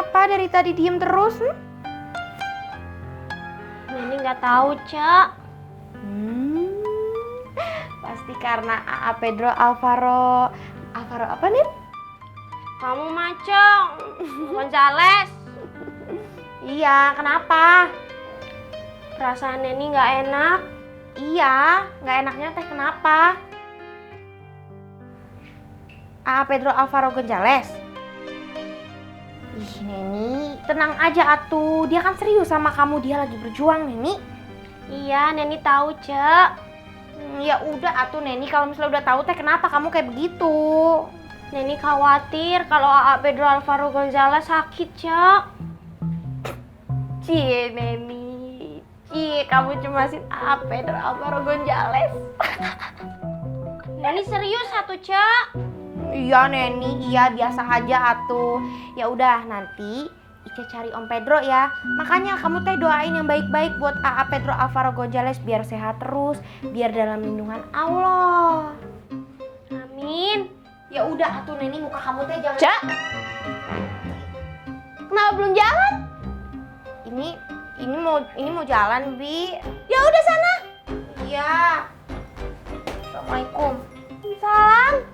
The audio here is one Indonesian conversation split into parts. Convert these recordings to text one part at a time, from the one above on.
kenapa dari tadi diem terus? Neni nggak tahu, Cak. Pasti karena AA Pedro Alvaro. Alvaro apa nih? Kamu macam Gonzales. Iya, kenapa? Perasaan Neni nggak enak. Iya, nggak enaknya teh kenapa? AA Pedro Alvaro Gonzales. Ih, Neni, tenang aja atuh. Dia kan serius sama kamu, dia lagi berjuang, Neni. Iya, Neni tahu, Cak. Ya udah atuh Neni, kalau misalnya udah tahu teh kenapa kamu kayak begitu? Neni khawatir kalau AA Pedro Alvaro Gonzales sakit, Cak. Cie Neni, cie kamu cemasin AA Pedro Alvaro Gonzales. Neni serius satu, Cak. Iya Neni, iya biasa aja atuh. Ya udah nanti Ica cari Om Pedro ya. Makanya kamu teh doain yang baik-baik buat AA Pedro Alvaro Gonzales biar sehat terus, biar dalam lindungan Allah. Amin. Ya udah atuh Neni, muka kamu teh jangan. Cak. Kenapa belum jalan? Ini mau jalan, Bi. Ya udah sana. Iya. Assalamualaikum. Salam.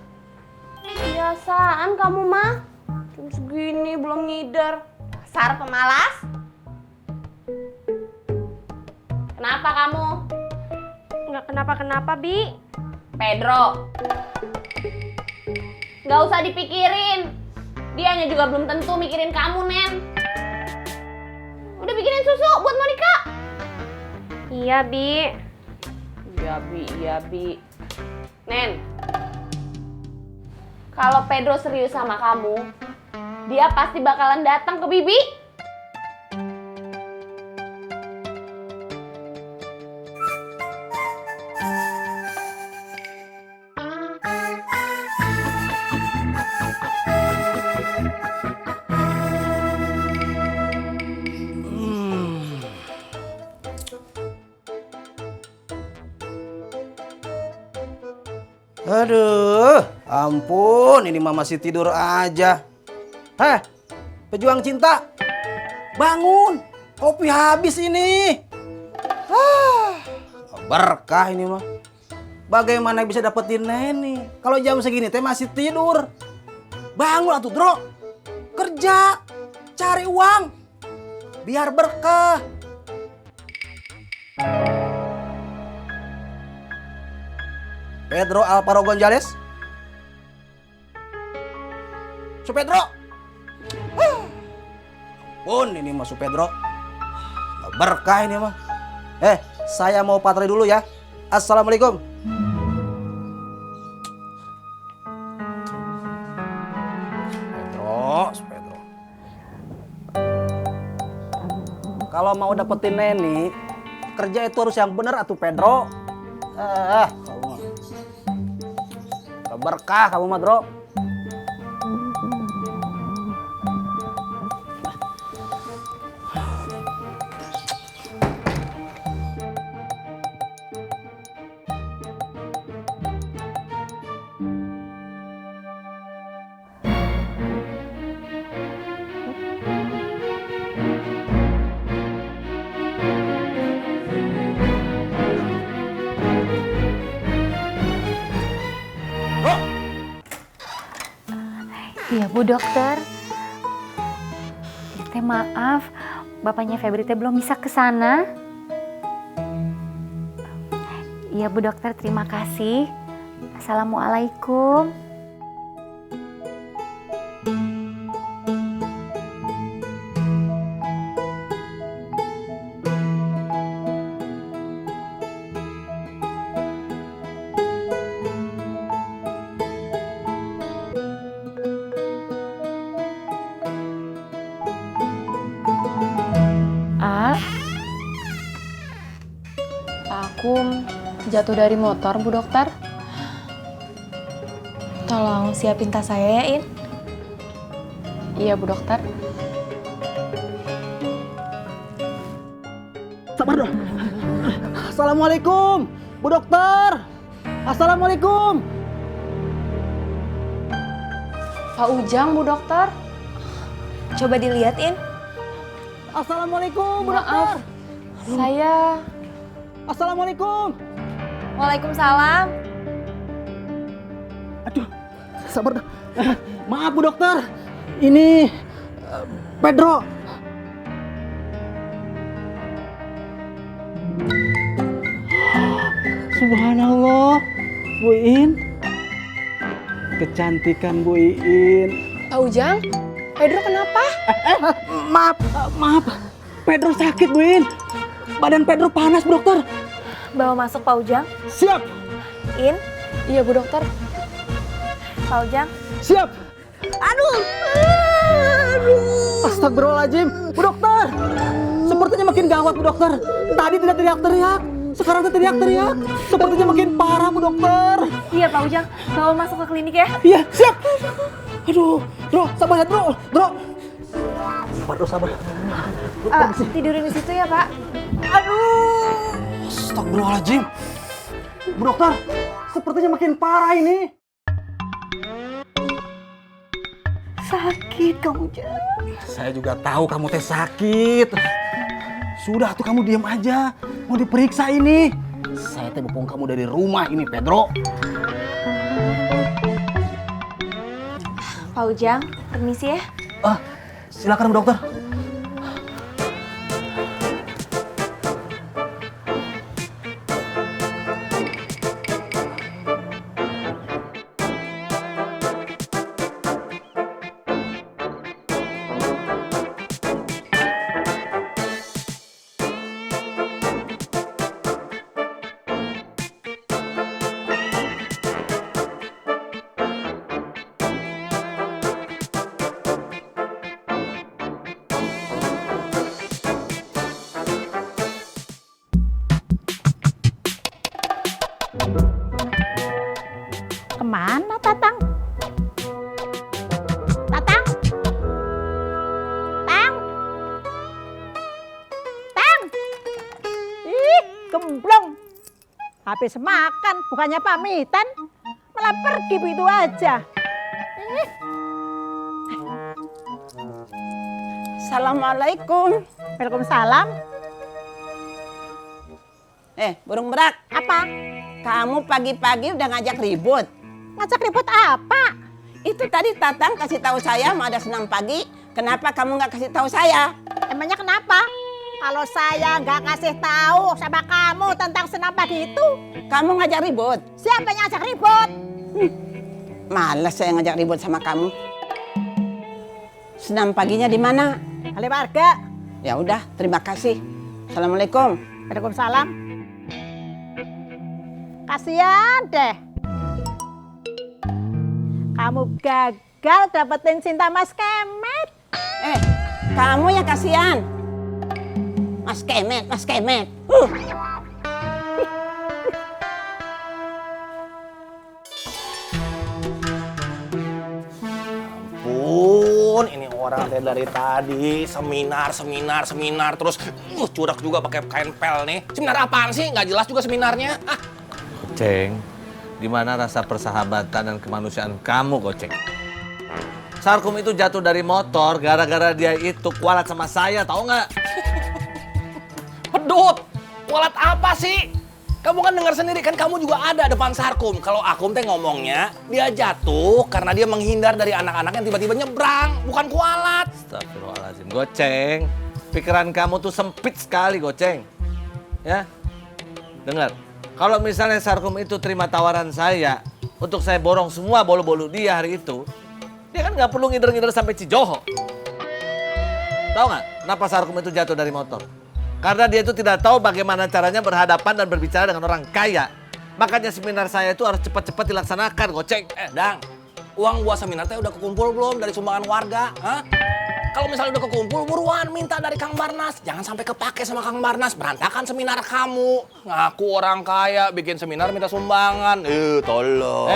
Biasaan kamu mah. Jam segini belum ngidar. Dasar pemalas. Kenapa kamu? Nggak kenapa-kenapa, Bi. Pedro. Nggak usah dipikirin. Dianya juga belum tentu mikirin kamu, Nen. Udah bikinin susu buat Monica. Iya, Bi. Iya, Bi. Nen. Kalau Pedro serius sama kamu, dia pasti bakalan datang ke Bibi. Aduh, ampun, ini mah masih tidur aja. Heh, pejuang cinta, bangun, kopi habis ini. Berkah ini mah. Bagaimana bisa dapetin Neni kalau jam segini teh masih tidur? Bangun atuh, Bro. Kerja, cari uang, biar berkah. Pedro Alvaro Gonzales. Su Pedro. Ampun, ini mah Su Pedro. Berkah ini mah. Saya mau patroli dulu ya. Assalamualaikum. Su Pedro. Kalau mau dapetin Neni, kerja itu harus yang bener atuh Pedro. Berkah kamu mah, Bro. Iya Bu Dokter. Teh maaf, bapaknya Febri teh belum bisa ke sana. Iya Bu Dokter, terima kasih. Assalamualaikum. Aku jatuh dari motor, Bu Dokter. Tolong siapin tas saya ya, In. Iya, Bu Dokter. Sabar dong. Assalamualaikum, Bu Dokter. Assalamualaikum. Pak Ujang, Bu Dokter. Coba dilihatin. Assalamualaikum, Bu Maaf, Dokter. saya... Assalamualaikum. Waalaikumsalam. Aduh, sabar. Maaf, Bu Dokter. Ini Pedro. Subhanallah, Bu Iin. Kecantikan Bu Iin. Pak Ujang, Pedro kenapa? Maaf. Pedro sakit, Bu Iin. Badan Pedro panas, Bu Dokter. Bawa masuk Pak Ujang. Siap. In. Iya Bu Dokter. Pak Ujang. Siap. Aduh. Astagfirullahaladzim. Bu Dokter. Sepertinya makin gawat, Bu Dokter. Tadi tidak teriak-teriak. Sekarang tuh teriak-teriak. Sepertinya makin parah, Bu Dokter. Iya Pak Ujang, bawa masuk ke klinik ya. Iya, siap. Aduh, Bro, sabar ya, Bro. Sabar, Bro, sabar. Tidurin di situ ya Pak. Aduh. Astagfirullahaladzim. Bu Dokter, sepertinya makin parah ini. Sakit kamu, Jan. Saya juga tahu kamu teh sakit. Sudah tuh kamu diam aja. Mau diperiksa ini. Saya teh bopong kamu dari rumah ini, Pedro. Pak Ujang, permisi ya. Silakan, Bu Dokter. Kemana Tatang? Tatang? Tang? Tang? Ih, gemblong. Habis makan, bukannya pamitan. Malah pergi begitu aja. Ih. Assalamualaikum. Waalaikumsalam. Burung merak, Apa? kamu pagi-pagi udah ngajak ribut. Ngajak ribut apa? Itu tadi Tatang kasih tahu saya mau ada senam pagi. Kenapa kamu nggak kasih tahu saya? Emangnya kenapa? Kalau saya nggak kasih tahu sama kamu tentang senam pagi itu, Kamu ngajak ribut. siapa yang ngajak ribut? Males saya ngajak ribut sama kamu. Senam paginya di mana? Kali warga. Ya udah, terima kasih. Assalamualaikum. Waalaikumsalam. Kasian deh. Kamu gagal dapetin cinta Mas Kemet. Kamu yang kasihan. Mas Kemet, Mas Kemet. Ini orang teh dari tadi seminar terus curak juga pakai kain pel nih. Seminar apaan sih? Nggak jelas juga seminarnya. Ceng, di mana rasa persahabatan dan kemanusiaan kamu, Goceng? Sarkum itu jatuh dari motor gara-gara dia itu kualat sama saya, tahu nggak? Pedut, kualat apa sih? Kamu kan dengar sendiri kan kamu juga ada depan Sarkum. Kalau Akum teh ngomongnya dia jatuh karena dia menghindar dari anak-anak yang tiba-tiba nyebrang, bukan kualat. Astagfirullahaladzim, Goceng. Pikiran kamu tuh sempit sekali, Goceng. Ya, dengar. Kalau misalnya Sarkum itu terima tawaran saya untuk saya borong semua bolu-bolu dia hari itu, dia kan nggak perlu ngider-ngider sampai Cijoho. Tahu nggak kenapa Sarkum itu jatuh dari motor? Karena dia itu tidak tahu bagaimana caranya berhadapan dan berbicara dengan orang kaya. Makanya seminar saya itu harus cepat-cepat dilaksanakan, Goceng. Dang, uang buat seminar teh udah kekumpul belum dari sumbangan warga? Hah? Kalau misalnya udah kekumpul, buruan minta dari Kang Barnas. Jangan sampai kepake sama Kang Barnas, berantakan seminar kamu. Ngaku orang kaya, bikin seminar minta sumbangan. Tolong.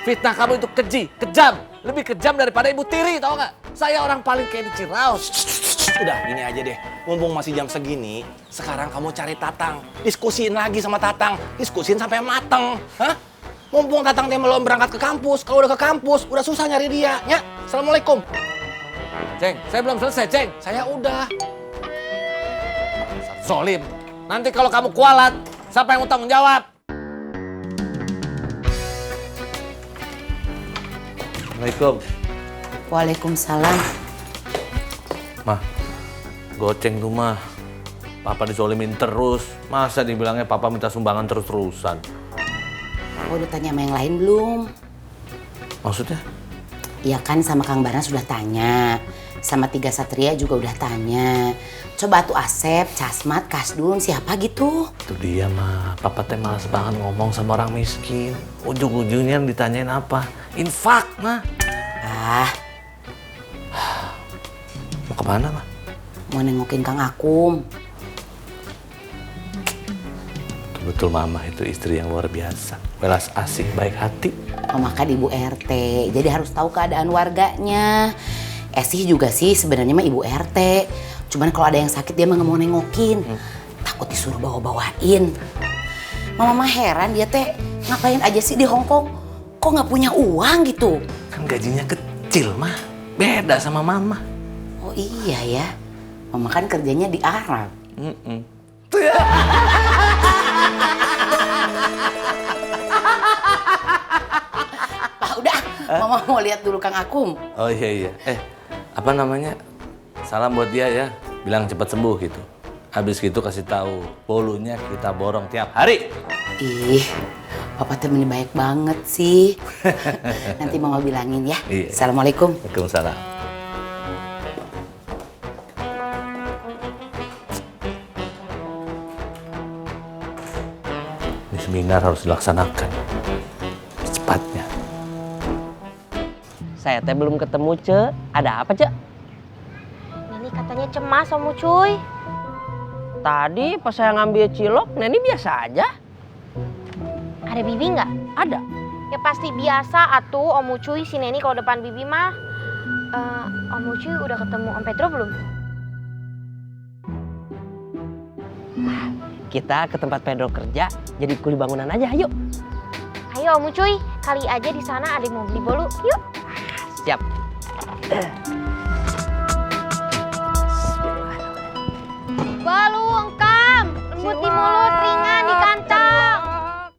Fitnah kamu itu keji, kejam. Lebih kejam daripada Ibu Tiri, tahu nggak? Saya orang paling kayak di Ciraus. Udah, gini aja deh. Mumpung masih jam segini, sekarang kamu cari Tatang. Diskusiin lagi sama Tatang. Diskusiin sampai mateng. Hah? Mumpung Tatang dia belum berangkat ke kampus. Kalau udah ke kampus, udah susah nyari dia. Ya, Assalamualaikum. Ceng, saya belum selesai, Ceng. Saya udah. Solim. Nanti kalau kamu kualat, siapa yang mau tanggung jawab? Assalamualaikum. Waalaikumsalam. Mah, goceng tuh mah. Papa disolimin terus. Masa dibilangnya papa minta sumbangan terus-terusan? Aku udah tanya sama yang lain belum? Maksudnya? Iya kan sama Kang Barnas sudah tanya. Sama Tiga Satria juga udah tanya. Coba tuh Asep, Casmat, Kasdun, siapa gitu? Itu dia mah. Papa teh malas banget ngomong sama orang miskin. Ujung-ujungnya ditanyain apa? Infak mah. Ah, Mau kemana mah? mau nengokin Kang Akum. Betul mama itu istri yang luar biasa. Welas asih, baik hati. Mama kan ibu RT, jadi harus tahu keadaan warganya. Esih juga sih sebenarnya mah ibu RT. Cuman kalau ada yang sakit dia mah nggak mau nengokin. Takut disuruh bawa-bawain. Mama mah heran dia teh ngapain aja sih di Hongkong? Kok nggak punya uang gitu? Kan gajinya kecil mah. Beda sama mama. Oh iya ya. Mama kan kerjanya di Arab. Pak udah, Mama mau lihat dulu Kang Akum. Oh iya. Apa namanya? Salam buat dia ya. Bilang cepat sembuh gitu. Habis gitu kasih tahu bolunya kita borong tiap hari. Ih, Papa temennya baik banget sih. Nanti Mama bilangin ya. Iya. Assalamualaikum. Waalaikumsalam. Ini seminar harus dilaksanakan secepatnya. Saya teh belum ketemu, Ce. Ada apa, Ce? Neni katanya cemas Om Ucuy. Tadi pas saya ngambil cilok, Neni biasa aja. Ada Bibi nggak? Ada. Ya pasti biasa atuh Om Ucuy si Neni kalau depan Bibi mah. Om Ucuy udah ketemu Om Pedro belum? Kita ke tempat Pedro kerja, jadi kuli bangunan aja, yuk. Ayo Om Ucuy, kali aja di sana ada yang mau beli bolu. Yuk. Siap. Bolu engkam, lembut di mulut,